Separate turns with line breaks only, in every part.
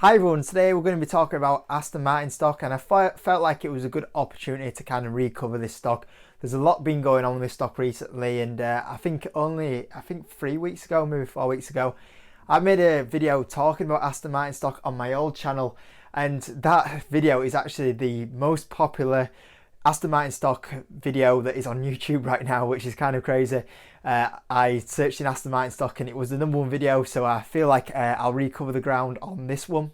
Hi everyone, today we're going to be talking about Aston stock, and I felt like it was a good opportunity to kind of recover this stock. There's a lot been going on with this stock recently, and I think 3 weeks ago, maybe 4 weeks ago, I made a video talking about Aston stock on my old channel, and that video is actually the most popular Aston stock video that is on YouTube right now, which is kind of crazy. I searched in Aston stock and it was the #1 video, so I feel like I'll recover the ground on this one.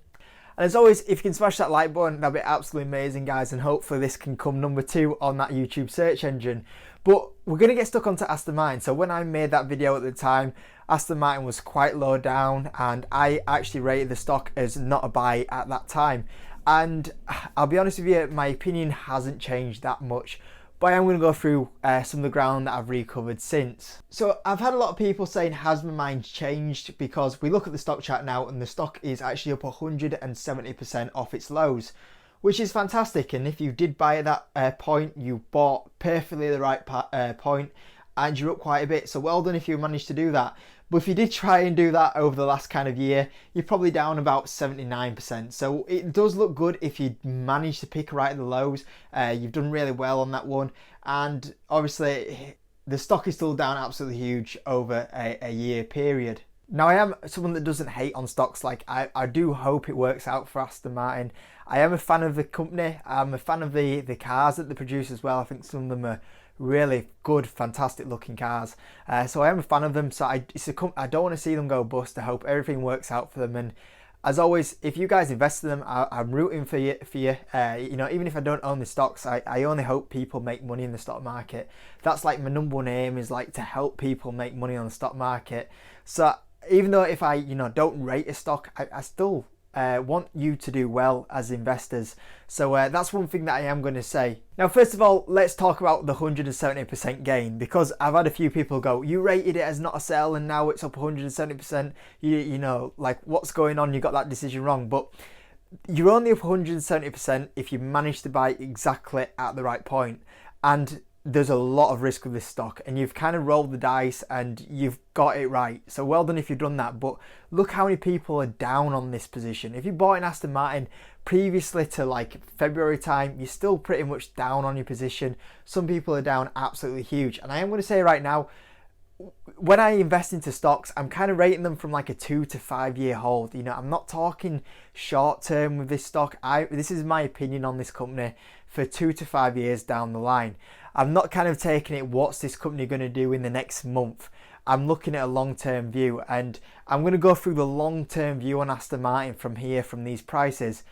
And as always, if you can smash that like button, that'd be absolutely amazing, guys, and hopefully this can come #2 on that YouTube search engine. But we're going to get stuck onto Aston. So when I made that video at the time, Aston was quite low down, and I actually rated the stock as not a buy at that time. And I'll be honest with you, my opinion hasn't changed that much, but I'm going to go through some of the ground that I've recovered since. So I've had a lot of people saying, has my mind changed? Because we look at the stock chart now and the stock is actually up 170% off its lows, which is fantastic. And if you did buy at that point, you bought perfectly the right point and you're up quite a bit. So well done if you managed to do that. But if you did try and do that over the last kind of year, you're probably down about 79%. So it does look good if you manage to pick right at the lows. You've done really well on that one. And obviously, the stock is still down absolutely huge over a year period. Now, I am someone that doesn't hate on stocks. Like, I do hope it works out for Aston Martin. I am a fan of the company. I'm a fan of the cars that they produce as well. I think some of them are really good, fantastic looking cars. So I am a fan of them. So I don't want to see them go bust. I hope everything works out for them. And as always, if you guys invest in them, I'm rooting for you. You know, even if I don't own the stocks, I only hope people make money in the stock market. That's like my #1 aim, is like to help people make money on the stock market. So even though if I don't rate a stock, I still want you to do well as investors. So that's one thing that I am going to say. Now, first of all, let's talk about the 170% gain, because I've had a few people go, you rated it as not a sell and now it's up 170%. You know, like, what's going on? You got that decision wrong. But you're only up 170% if you manage to buy exactly at the right point. And there's a lot of risk with this stock, and you've kind of rolled the dice and you've got it right. So well done if you've done that. But look how many people are down on this position. If you bought in Aston Martin previously to like February time, you're still pretty much down on your position. Some people are down absolutely huge. And I am going to say right now, when I invest into stocks, I'm kind of rating them from like a 2 to 5 year hold. You know, I'm not talking short term with this stock. This is my opinion on this company for 2 to 5 years down the line. I'm not kind of taking it, what's this company going to do in the next month? I'm looking at a long-term view, and I'm going to go through the long-term view on Aston Martin from here, from these prices.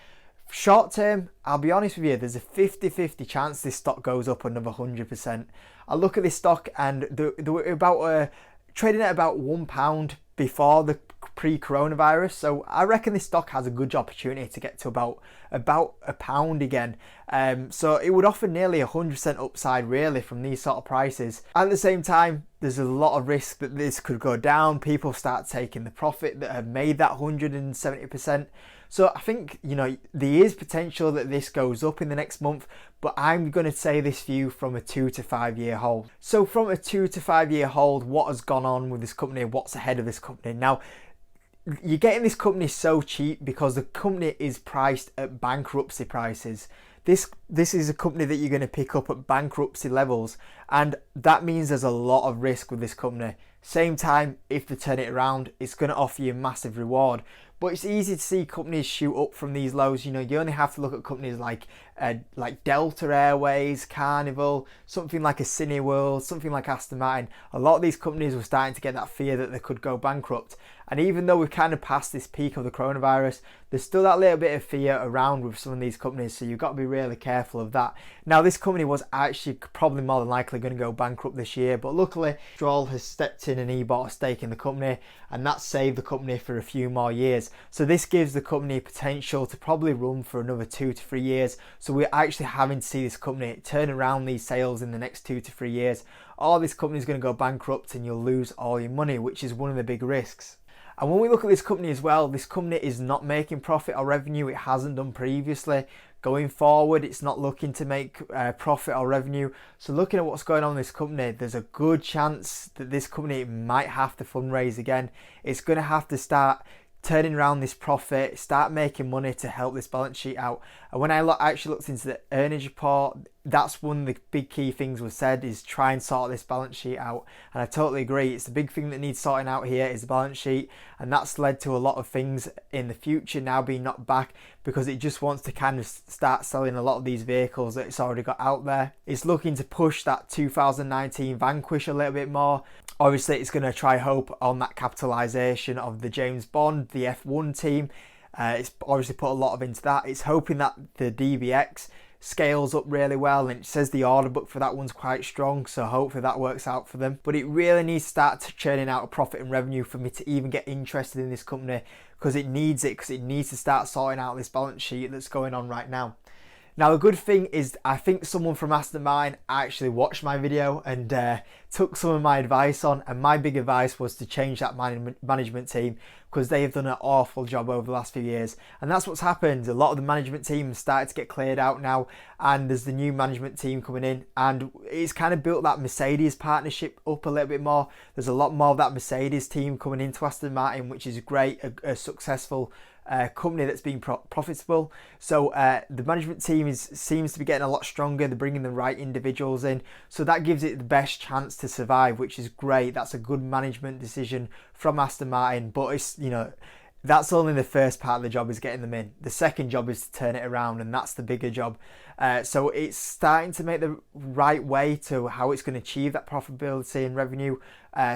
Short term, I'll be honest with you, there's a 50-50 chance this stock goes up another 100%. I look at this stock and they were about trading at about £1 before the pre-coronavirus. So I reckon this stock has a good opportunity to get to about £1 again. So it would offer nearly 100% upside really from these sort of prices. At the same time, there's a lot of risk that this could go down. People start taking the profit that have made that 170%. So I think, you know, there is potential that this goes up in the next month, but I'm going to say this view from a 2 to 5 year hold. So from a 2 to 5 year hold, what has gone on with this company? What's ahead of this company? Now, you're getting this company so cheap because the company is priced at bankruptcy prices. This is a company that you're going to pick up at bankruptcy levels, and that means there's a lot of risk with this company. Same time, if they turn it around, it's going to offer you a massive reward. But it's easy to see companies shoot up from these lows. You know, you only have to look at companies like Delta Airways, Carnival, something like a Cineworld, something like Aston Martin. A lot of these companies were starting to get that fear that they could go bankrupt. And even though we've kind of passed this peak of the coronavirus, there's still that little bit of fear around with some of these companies. So you've got to be really careful of that. Now, this company was actually probably more than likely going to go bankrupt this year. But luckily, Stroll has stepped in and he bought a stake in the company. And that saved the company for a few more years. So this gives the company potential to probably run for another 2 to 3 years. So we're actually having to see this company turn around these sales in the next 2 to 3 years. Or this company is going to go bankrupt and you'll lose all your money, which is one of the big risks. And when we look at this company as well, this company is not making profit or revenue. It hasn't done previously. Going forward, it's not looking to make profit or revenue. So looking at what's going on in this company, there's a good chance that this company might have to fundraise again. It's going to have to start turning around this profit, start making money to help this balance sheet out. And when I actually looked into the earnings report, that's one of the big key things was said, is try and sort this balance sheet out. And I totally agree. It's the big thing that needs sorting out here is the balance sheet, and that's led to a lot of things in the future now being knocked back because it just wants to kind of start selling a lot of these vehicles that it's already got out there. It's looking to push that 2019 Vanquish a little bit more. Obviously, it's going to try hope on that capitalisation of the James Bond, the F1 team. It's obviously put a lot of into that. It's hoping that the DBX scales up really well, and it says the order book for that one's quite strong, so hopefully that works out for them. But it really needs to start churning out a profit and revenue for me to even get interested in this company, because it needs to start sorting out this balance sheet that's going on right now. Now, the good thing is I think someone from Aston actually watched my video and took some of my advice on, and my big advice was to change that management team, because they have done an awful job over the last few years. And that's what's happened. A lot of the management team has started to get cleared out now, and there's the new management team coming in, and it's kind of built that Mercedes partnership up a little bit more. There's a lot more of that Mercedes team coming into Aston Martin, which is great, a successful company that's been profitable. So the management team seems to be getting a lot stronger. They're bringing the right individuals in, so that gives it the best chance to survive, which is great. That's a good management decision from Aston Martin. But it's, you know, that's only the first part of the job, is getting them in. The second job is to turn it around, and that's the bigger job. So it's starting to make the right way to how it's going to achieve that profitability and revenue.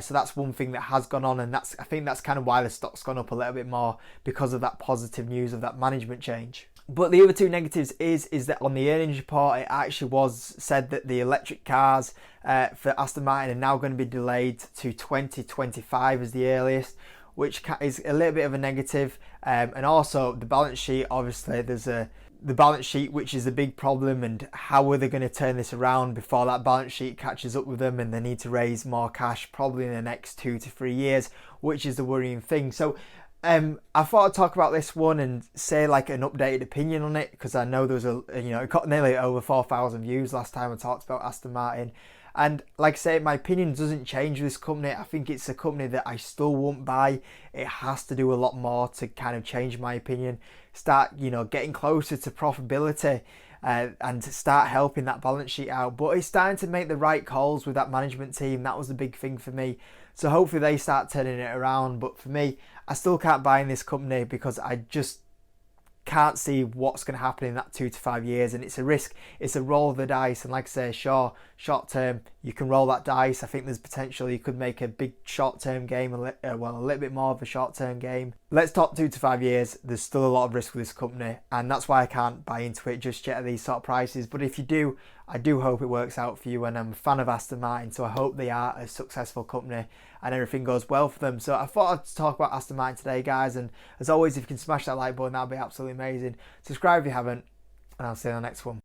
So that's one thing that has gone on, and I think that's kind of why the stock's gone up a little bit more, because of that positive news of that management change. But the other two negatives is that on the earnings report, it actually was said that the electric cars for Aston Martin are now going to be delayed to 2025 as the earliest, which is a little bit of a negative. And also the balance sheet, obviously there's the balance sheet, which is a big problem, and how are they going to turn this around before that balance sheet catches up with them and they need to raise more cash probably in the next 2 to 3 years, which is the worrying thing. So I thought I'd talk about this one and say like an updated opinion on it, because I know there was it got nearly over 4,000 views last time I talked about Aston Martin. And like I say, my opinion doesn't change with this company. I think it's a company that I still won't buy. It has to do a lot more to kind of change my opinion. Start, getting closer to profitability and to start helping that balance sheet out. But it's starting to make the right calls with that management team. That was the big thing for me. So hopefully they start turning it around. But for me, I still can't buy in this company because I just can't see what's going to happen in that 2 to 5 years, and it's a risk. It's a roll of the dice, and like I say, sure, short term you can roll that dice. I think there's potential you could make a big short term game, a little bit more of a short term game. Let's talk 2 to 5 years. There's still a lot of risk with this company, and that's why I can't buy into it just yet at these sort of prices. But if you do, I do hope it works out for you, and I'm a fan of Aston Martin, so I hope they are a successful company and everything goes well for them. So I thought I'd talk about Aston Martin today, guys, and as always, if you can smash that like button, that'd be absolutely amazing. Subscribe if you haven't, and I'll see you on the next one.